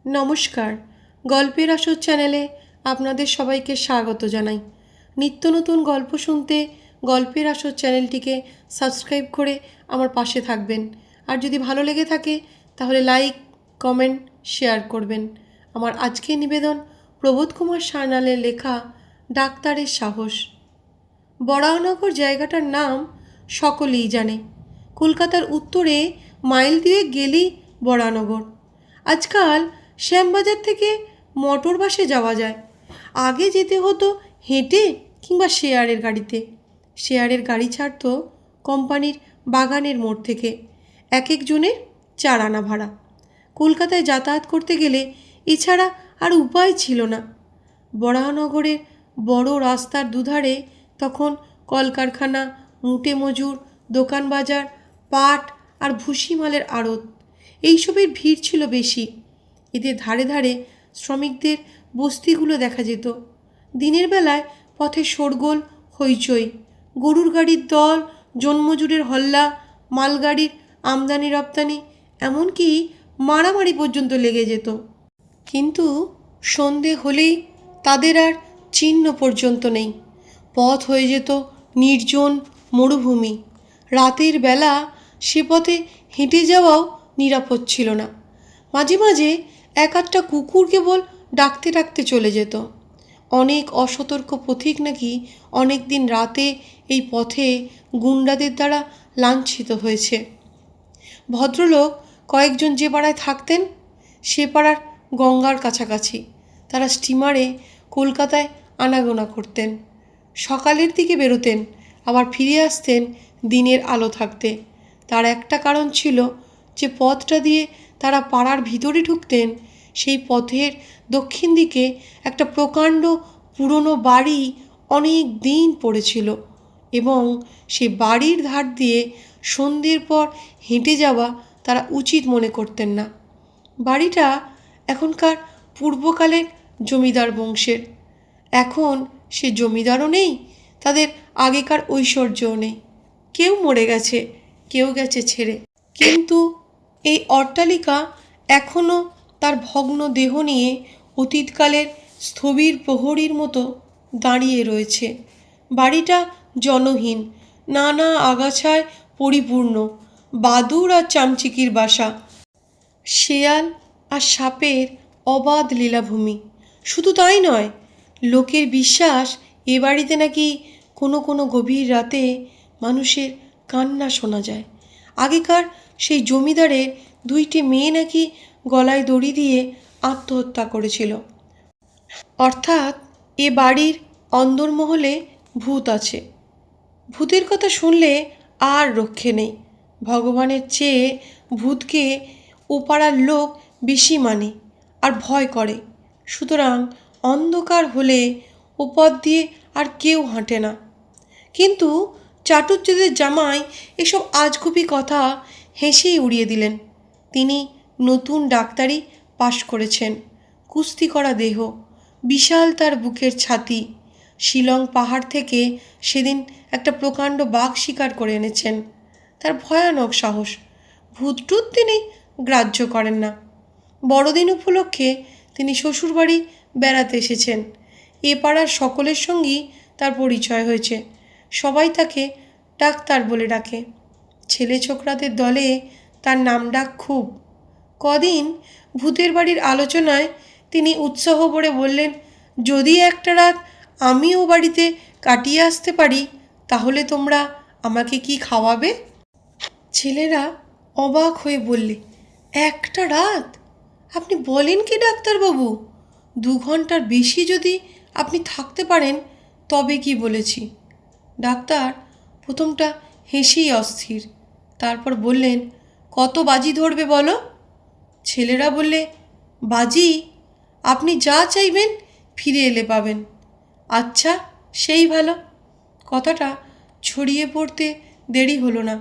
নমস্কার। গল্পের আসর চ্যানেলে আপনাদের সবাইকে স্বাগত জানাই। নিত্য নতুন গল্প শুনতে গল্পের আসর চ্যানেলটিকে সাবস্ক্রাইব করে আমার পাশে থাকবেন। আর যদি ভালো লেগে থাকে তাহলে লাইক, কমেন্ট, শেয়ার করবেন। আমার আজকের নিবেদন প্রবোধ কুমার সান্যালের লেখা ডাক্তারের সাহস। বরাহনগর জায়গাটার নাম সকলেই জানে। কলকাতার উত্তরে মাইল দিয়ে গেলেই বরাহনগর। আজকাল শ্যামবাজার থেকে মোটর বাসে যাওয়া যায়। আগে যেতে হতো হেঁটে কিংবা শেয়ারের গাড়িতে। শেয়ারের গাড়ি ছাড়তো কোম্পানির বাগানের মোড় থেকে, এক একজনের 4 আনা ভাড়া। কলকাতায় যাতায়াত করতে গেলে এছাড়া আর উপায় ছিল না। বরাহনগরের বড় রাস্তার দুধারে তখন কলকারখানা, মুটে মজুর, দোকান বাজার, পাট আর ভুসিমালের আড়ত, এইসবের ভিড় ছিল বেশি। এদের ধারে ধারে শ্রমিকদের বস্তিগুলো দেখা যেত। দিনের বেলায় পথে শোরগোল, হইচই, গরুর গাড়ির দল, জন্মজুরের হল্লা, মালগাড়ির আমদানি রপ্তানি, এমনকি মারামারি পর্যন্ত লেগে যেত। কিন্তু সন্ধে হলেই তাদের আর চিহ্ন পর্যন্ত নেই। পথ হয়ে যেত নির্জন মরুভূমি। রাতের বেলা সে পথে হেঁটে যাওয়াও নিরাপদ ছিল না। মাঝে মাঝে এক আধটা কুকুর কেবল ডাকতে ডাকতে চলে যেত। অনেক অসতর্ক পথিক নাকি অনেক দিন রাতে এই পথে গুন্ডাদের দ্বারা লাঞ্ছিত হয়েছে। ভদ্রলোক কয়েকজন যে পাড়ায় থাকতেন সে পাড়ার গঙ্গার কাছাকাছি। তারা স্টিমারে কলকাতায় আনাগোনা করতেন। সকালের দিকে বেরোতেন, আবার ফিরে আসতেন দিনের আলো থাকতে। তার একটা কারণ ছিল যে পথটা দিয়ে তারা পাড়ার ভিতরে ঢুকতেন, সেই পথের দক্ষিণ দিকে একটা প্রকাণ্ড পুরনো বাড়ি অনেক দিন পড়েছিল এবং সেই বাড়ির ধার দিয়ে সন্ধ্যের পর হেঁটে যাওয়া তারা উচিত মনে করতেন না। বাড়িটা এখনকার পূর্বকালের জমিদার বংশের। এখন সে জমিদারও নেই, তাদের আগেকার ঐশ্বর্যও নেই। কেউ মরে গেছে, কেউ গেছে ছেড়ে। কিন্তু এই অট্টালিকা এখনও তার ভগ্ন দেহ নিয়ে অতীতকালের স্থবির প্রহরীর মতো দাঁড়িয়ে রয়েছে। বাড়িটা জনহীন, নানা আগাছায় পরিপূর্ণ, বাদুড় আর চামচিকির বাসা, শেয়াল আর সাপের অবাধ লীলাভূমি। শুধু তাই নয়, লোকের বিশ্বাস এ বাড়িতে নাকি কোনো কোনো গভীর রাতে মানুষের কান্না শোনা যায়। আগেকার সেই জমিদারের 2টি মেয়ে নাকি গলায় দড়ি দিয়ে আত্মহত্যা করেছিল। অর্থাৎ এ বাড়ির অন্দরমহলে ভূত আছে। ভূতের কথা শুনলে আর রক্ষে নেই। ভগবানের চেয়ে ভূতকে ও পাড়ার লোক বেশি মানে আর ভয় করে। সুতরাং অন্ধকার হলে ও পথ দিয়ে আর কেউ হাঁটে না। কিন্তু চাটুজ্যেদের জামাই এসব আজগুবি কথা হেসেই উড়িয়ে দিলেন। তিনি নতুন ডাক্তারি পাশ করেছেন। কুস্তি করা দেহ, বিশাল তার বুকের ছাতি। শিলং পাহাড় থেকে সেদিন একটা প্রকাণ্ড বাঘ শিকার করে এনেছেন। তার ভয়ানক সাহস। ভূতটুত তিনি গ্রাহ্য করেন না। বড়দিন উপলক্ষে তিনি শ্বশুরবাড়ি বেড়াতে এসেছেন। এ পাড়ার সকলের সঙ্গেই তার পরিচয় হয়েছে। সবাই তাকে ডাক্তার বলে ডাকে। ছেলে ছোকরাদের দলে তার নাম ডাক খুব। কদিন ভূতের বাড়ির আলোচনায় তিনি উৎসাহ ভরে বললেন, যদি একটা রাত আমি ও বাড়িতে কাটিয়ে আসতে পারি তাহলে তোমরা আমাকে কি খাওয়াবে? ছেলেরা অবাক হয়ে বললে, একটা রাত? আপনি বলেন কি ডাক্তারবাবু? 2 ঘন্টার বেশি যদি আপনি থাকতে পারেন তবে কি বলেছি। ডাক্তার প্রথমটা হেসেই অস্থির, তারপর বললেন, কত বাজি ধরবে বলো? ছেলেরা বললে, বাজি? আপনি যা চাইবেন ফিরে এলে পাবেন। আচ্ছা, সেই ভালো। কথাটা ছড়িয়ে পড়তে দেরি হলো না।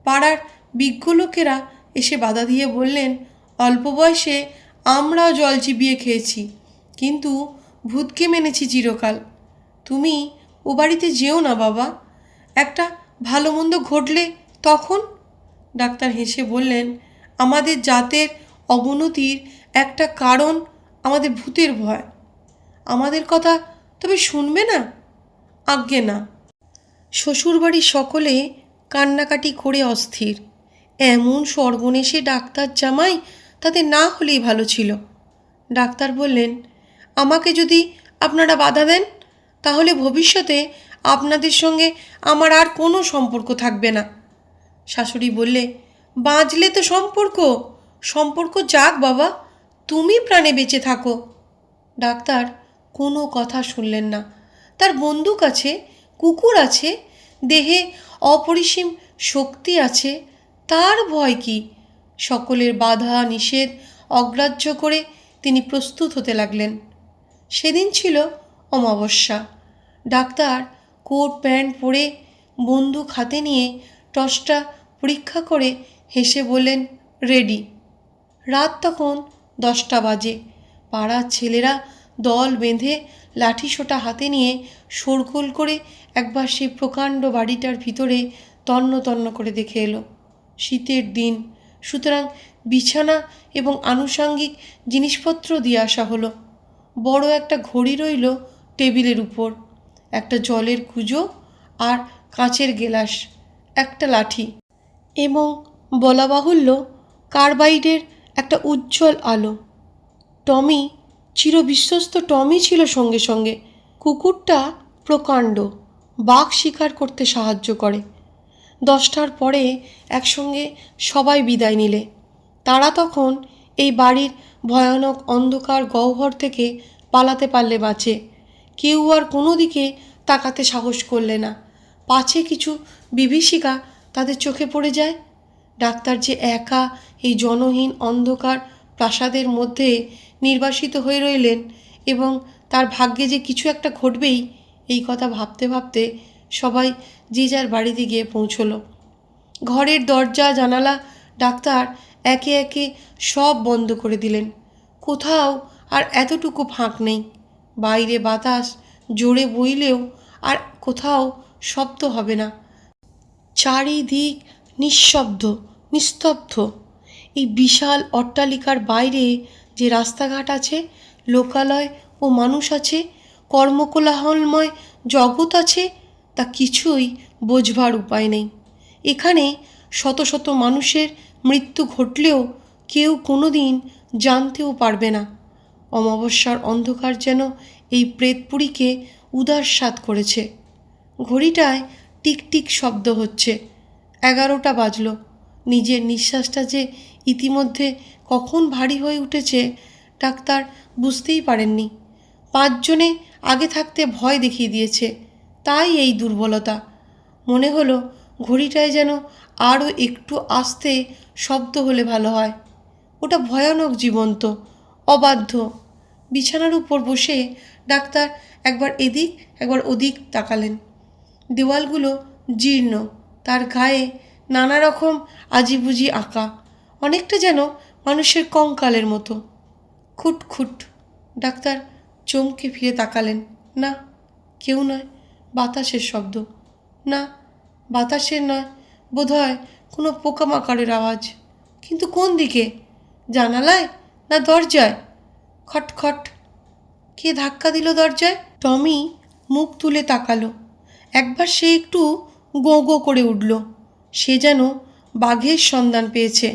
পাড়ার বিজ্ঞ লোকেরা এসে বাধা দিয়ে বললেন, অল্প বয়সে আমরাও জল চিবিয়ে খেয়েছি, কিন্তু ভূতকে মেনেছি চিরকাল। তুমি ও বাড়িতে যেও না বাবা, একটা ভালো মন্দ ঘটলে তখন। ডাক্তার হেসে বললেন, আমাদের জাতের অবনতির একটা কারণ আমাদের ভূতের ভয়। আমাদের কথা তবে শুনবে না? আজ্ঞে না। শ্বশুরবাড়ির সকলে কান্নাকাটি করে অস্থির। এমন সর্বনেশে ডাক্তার জামাই তাদের না হলেই ভালো ছিল। ডাক্তার বললেন, আমাকে যদি আপনারা বাধা দেন তাহলে ভবিষ্যতে আপনাদের সঙ্গে আমার আর কোনো সম্পর্ক থাকবে না। শাশুড়ি বললে, বাঁচলে তো সম্পর্ক যাক বাবা, তুমি প্রাণে বেঁচে থাকো। ডাক্তার কোনো কথা শুনলেন না। তার বন্দুক আছে, কুকুর আছে, দেহে অপরিসীম শক্তি আছে, তার ভয় কি? সকলের বাধা নিষেধ অগ্রাহ্য করে তিনি প্রস্তুত হতে লাগলেন। সেদিন ছিল অমাবস্যা। ডাক্তার কোট প্যান্ট পরে বন্দুক হাতে নিয়ে টর্চটা পরীক্ষা করে হেসে বললেন, রেডি। রাত তখন 10টা বাজে। পাড়ার ছেলেরা দল বেঁধে লাঠিসোঁটা হাতে নিয়ে শোরগোল করে একবার সেই প্রকাণ্ড বাড়িটার ভিতরে তন্ন তন্ন করে দেখে এলো। শীতের দিন, সুতরাং বিছানা এবং আনুষাঙ্গিক জিনিসপত্র দিয়ে আসা হলো। বড় একটা ঘড়ি রইল টেবিলের উপর, একটা জলের কুজো আর কাঁচের গেলাস, একটা লাঠি এবং বলা বাহুল্য কার্বাইডের একটা উজ্জ্বল আলো। টমি, চিরবিশ্বস্ত টমি ছিল সঙ্গে সঙ্গে। কুকুরটা প্রকাণ্ড, বাঘ শিকার করতে সাহায্য করে। 10টার পরে একসঙ্গে সবাই বিদায় নিলে। তারা তখন এই বাড়ির ভয়ানক অন্ধকার গহ্বর থেকে পালাতে পারলে বাঁচে। কেউ আর কোনো দিকে তাকাতে সাহস করলে না, পাছে কিছু বিভীষিকা তাদের চোখে পড়ে যায়। ডাক্তার যে একা এই জনহীন অন্ধকার প্রাসাদের মধ্যে নির্বাসিত হয়ে রইলেন এবং তার ভাগ্যে যে কিছু একটা ঘটবেই, এই কথা ভাবতে ভাবতে সবাই যে যার বাড়িতে গিয়ে পৌঁছলো। ঘরের দরজা জানালা ডাক্তার একে একে সব বন্ধ করে দিলেন। কোথাও আর এতটুকু ফাঁক নেই। বাইরে বাতাস জোরে বইলেও আর কোথাও শব্দ হবে না। চারিদিক নিঃশব্দ, নিস্তব্ধ। এই বিশাল অট্টালিকার বাইরে যে রাস্তাঘাট আছে, লোকালয় ও মানুষ আছে, কর্মকোলাহলময় জগৎ আছে, তা কিছুই বোঝবার উপায় নেই। এখানে শত শত মানুষের মৃত্যু ঘটলেও কেউ কোনো দিন জানতেও পারবে না। অমাবস্যার অন্ধকার যেন এই প্রেতপুরীকে উদারস্বাদ করেছে। ঘড়িটায় টিকটিক শব্দ হচ্ছে। 11টা বাজল। নিজের নিঃশ্বাসটা যে ইতিমধ্যে কখন ভারী হয়ে উঠেছে ডাক্তার বুঝতেই পারেননি। 5 জনে আগে থাকতে ভয় দেখিয়ে দিয়েছে, তাই এই দুর্বলতা। মনে হলো ঘড়িটায় যেন আরও একটু আস্তে শব্দ হলে ভালো হয়। ওটা ভয়ানক জীবন্ত, অবাধ্য। বিছানার উপর বসে ডাক্তার একবার এদিক একবার ওদিক তাকালেন। দেওয়ালগুলো জীর্ণ, তার গায়ে নানা রকম আজিবুজি আঁকা, অনেকটা যেন মানুষের কঙ্কালের মতো। খুটখুট। ডাক্তার চমকে ফিরে তাকালেন। না, কেউ নয়। বাতাসের শব্দ। না, বাতাসের নয়, বোধহয় কোনো পোকামাকড়ের আওয়াজ। কিন্তু কোন দিকে? জানালায় না দরজায়? খটখট। কে ধাক্কা দিল দরজায়? টমি মুখ তুলে তাকালো। একবার সে একটু গো গো করে উঠল। সে যেন বাঘের সন্ধান পেয়েছে।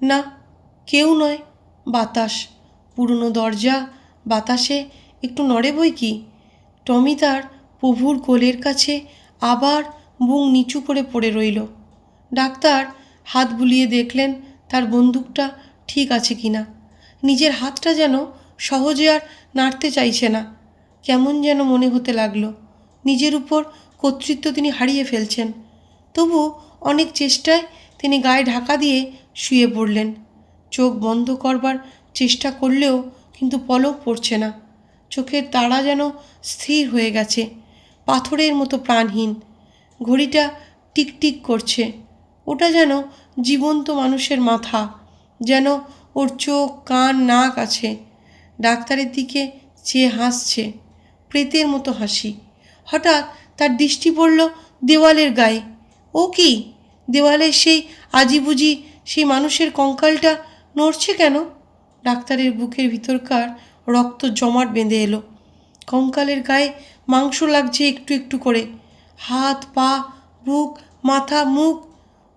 না, কেউ নয়, বাতাস। পুরনো দরজা, বাতাসে একটু নড়ে বই কি। টমি তার প্রভুর কোলের কাছে আবার বুক নিচু করে পড়ে রইল। ডাক্তার হাত বুলিয়ে দেখলেন তার বন্দুকটা ঠিক আছে কিনা। নিজের হাতটা যেন সহজে আর নাড়তে চাইছে না। কেমন যেন মনে হতে লাগলো নিজের উপর কর্তৃত্ব তিনি হারিয়ে ফেলছেন। তবু অনেক চেষ্টায় তিনি গায়ে ঢাকা দিয়ে শুয়ে পড়লেন। চোখ বন্ধ করবার চেষ্টা করলেও কিন্তু পলক পড়ছে না। চোখের তারা যেন স্থির হয়ে গেছে, পাথরের মতো প্রাণহীন। ঘড়িটা টিকটিক করছে। ওটা যেন জীবন্ত মানুষের মাথা, যেন ওর চোখ কান নাক আছে। ডাক্তারের দিকে চেয়ে হাসছে, প্রেতের মতো হাসি। হঠাৎ তার দৃষ্টি পড়ল দেওয়ালের গায়ে। ও কি, দেওয়ালের সেই আজিবুজি সেই মানুষের কঙ্কালটা নড়ছে কেন? ডাক্তারের বুকের ভিতরকার রক্ত জমাট বেঁধে এলো। কঙ্কালের গায়ে মাংস লাগছে একটু একটু করে। হাত, পা, বুক, মাথা, মুখ,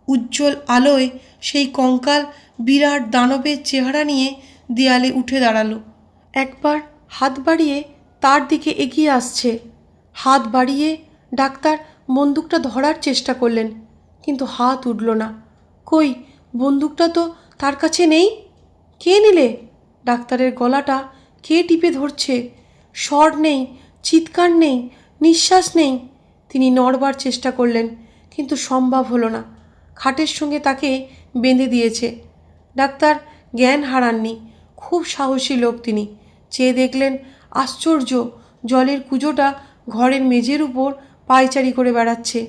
উজ্জ্বল আলোয় সেই কঙ্কাল বিরাট দানবের চেহারা নিয়ে দেয়ালে উঠে দাঁড়ালো। একবার হাত বাড়িয়ে তার দিকে এগিয়ে আসছে। হাত বাড়িয়ে ডাক্তার বন্দুকটা ধরার চেষ্টা করলেন, কিন্তু হাত উঠল না। কই, বন্দুকটা তো তার কাছে নেই। কে নিলে? ডাক্তারের গলাটা কে টিপে ধরছে? স্বর নেই, চিৎকার নেই, নিঃশ্বাস নেই। তিনি নড়বার চেষ্টা করলেন, কিন্তু সম্ভব হলো না। খাটের সঙ্গে তাকে বেঁধে দিয়েছে। ডাক্তার জ্ঞান হারাননি, খুব সাহসী লোক তিনি। চেয়ে দেখলেন, আশ্চর্য, জলের কুজোটা ঘরের মেঝের উপর পায়চারি করে বেড়াচ্ছে।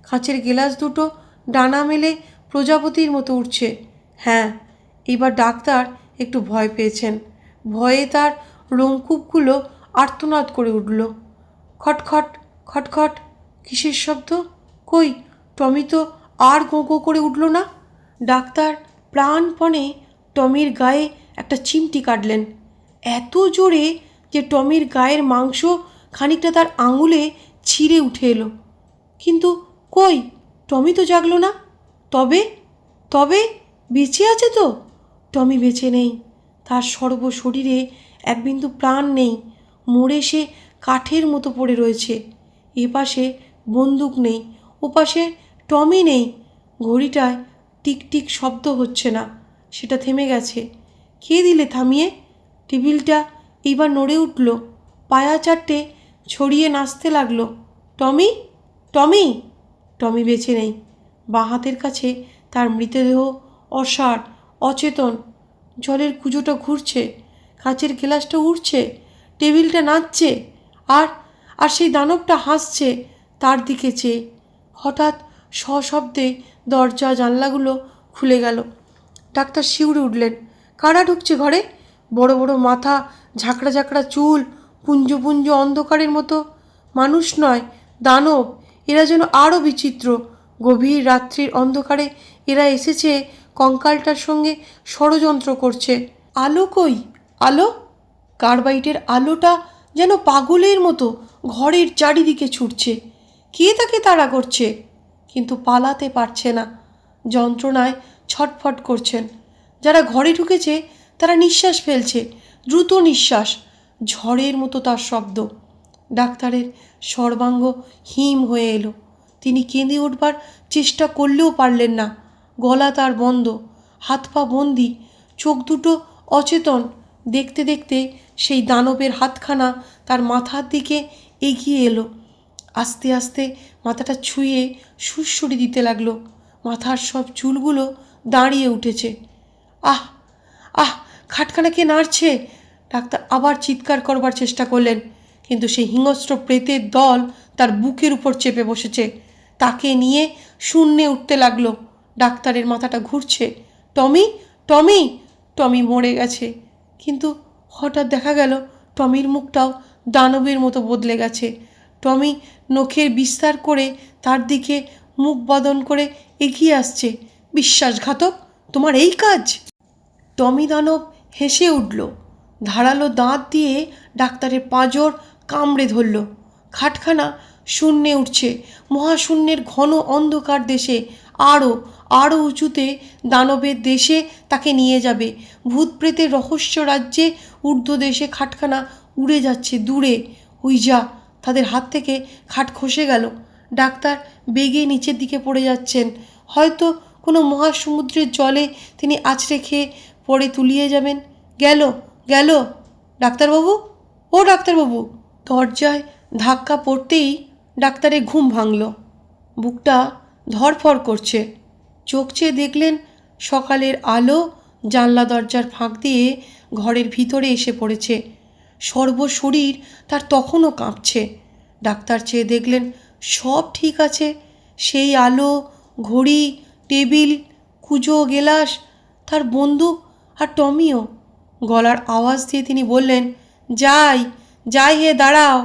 কাঁচের গ্লাস দুটো ডানা মেলে প্রজাপতির মতো উঠছে। হ্যাঁ, এবার ডাক্তার একটু ভয় পেয়েছেন। ভয়ে তার লোমকূপগুলো আর্তনাদ করে উঠল। খটখট খটখট, কিসের শব্দ? কই, টমি তো আর গোঁ গোঁ করে উঠল না। ডাক্তার প্রাণপণে টমির গায়ে একটা চিমটি কাটলেন, এত জোরে যে টমির গায়ের মাংস খানিকটা তার আঙুলে ছিঁড়ে উঠে এলো। কিন্তু কই, টমি তো জাগলো না। তবে তবে বেঁচে আছে তো? টমি বেঁচে নেই। তার সর্বশরীরে এক বিন্দু প্রাণ নেই। মরে সে কাঠের মতো পড়ে রয়েছে। এপাশে বন্দুক নেই, ওপাশে টমি নেই। ঘড়িটায় টিকটিক শব্দ হচ্ছে না, সেটা থেমে গেছে। কে দিলে থামিয়ে? টেবিলটা এইবার নড়ে উঠল, পায়া চারটে ছড়িয়ে নাচতে লাগলো। টমি, টমি! টমি বেঁচে নেই। বাঁ হাতের কাছে তার মৃতদেহ, অসাড়, অচেতন। জলের কুজোটা ঘুরছে, কাঁচের গ্লাসটা উড়ছে, টেবিলটা নাচছে, আর আর সেই দানবটা হাসছে তার দিকে চেয়ে। হঠাৎ সশব্দে দরজা জানলাগুলো খুলে গেল। ডাক্তার শিউরে উঠলেন। কারা ঢুকছে ঘরে? বড় বড় মাথা, ঝাঁকড়া ঝাঁকড়া চুল, পুঞ্জ পুঞ্জ অন্ধকারের মতো। মানুষ নয়, দানব। এরা যেন আরও বিচিত্র। গভীর রাত্রির অন্ধকারে এরা এসেছে কঙ্কালটার সঙ্গে ষড়যন্ত্র করছে। আলো কই, আলো? কার্বাইটের আলোটা যেন পাগলের মতো ঘরের চারিদিকে ছুটছে। কে তাকে তাড়া করছে? কিন্তু পালাতে পারছে না, যন্ত্রণায় ছটফট করছেন। যারা ঘরে ঢুকেছে তারা নিঃশ্বাস ফেলছে, দ্রুত নিঃশ্বাস, ঝড়ের মতো তার শব্দ। ডাক্তারের সর্বাঙ্গ হিম হয়ে এলো। তিনি কেঁদে উঠবার চেষ্টা করলেও পারলেন না। গলা তার বন্ধ, হাত পা বন্দি, চোখ দুটো অচেতন। দেখতে দেখতে সেই দানবের হাতখানা তার মাথার দিকে এগিয়ে এলো। আস্তে আস্তে মাথাটা ছুঁয়ে সুড়সুড়ি দিতে লাগলো। মাথার সব চুলগুলো দাঁড়িয়ে উঠেছে। আহ আহ, খাটখানাকে নাড়ছে। ডাক্তার আবার চিৎকার করবার চেষ্টা করলেন, কিন্তু সেই হিংস্র প্রেতের দল তার বুকের উপর চেপে বসেছে। তাকে নিয়ে শূন্যে উঠতে লাগলো। ডাক্তারের মাথাটা ঘুরছে। টমি, টমি! টমি মরে গেছে। কিন্তু হঠাৎ দেখা গেল টমির মুখটাও দানবের মতো বদলে গেছে। টমি নখের বিস্তার করে তার দিকে মুখ বদন করে এগিয়ে আসছে। বিশ্বাসঘাতক, তোমার এই কাজ! টমি দানব হেসে উঠল, ধারালো দাঁত দিয়ে ডাক্তারের পাঁজর কামড়ে ধরল। খাটখানা শূন্যে উঠছে। মহাশূন্যের ঘন অন্ধকার দেশে, আরও আরও উঁচুতে দানবের দেশে তাকে নিয়ে যাবে। ভূতপ্রেতের রহস্য রাজ্যে ঊর্ধ্বদেশে খাটখানা উড়ে যাচ্ছে দূরে। ওই যা, তাদের হাত থেকে খাট খসে গেল। ডাক্তার বেগে নিচের দিকে পড়ে যাচ্ছেন। হয়তো কোনো মহাসমুদ্রের জলে তিনি আছড়ে খেয়ে পড়ে তুলিয়ে যাবেন। গেল, গেল! ডাক্তারবাবু, ও ডাক্তারবাবু! দরজায় ধাক্কা পড়তেই ডাক্তারের ঘুম ভাঙল। বুকটা ধড়ফড় করছে। চোখ চেয়ে দেখলেন সকালের আলো জানলা দরজার ফাঁক দিয়ে ঘরের ভিতরে এসে পড়েছে। সর্বশরীর তার তখনও কাঁপছে। ডাক্তার চেয়ে দেখলেন সব ঠিক আছে। সেই আলো, ঘড়ি, টেবিল, কুজো, গেলাস, তার বন্দুক আর টমিও। গলার আওয়াজ দিয়ে তিনি বললেন, যাই যাই হে, দাঁড়াও।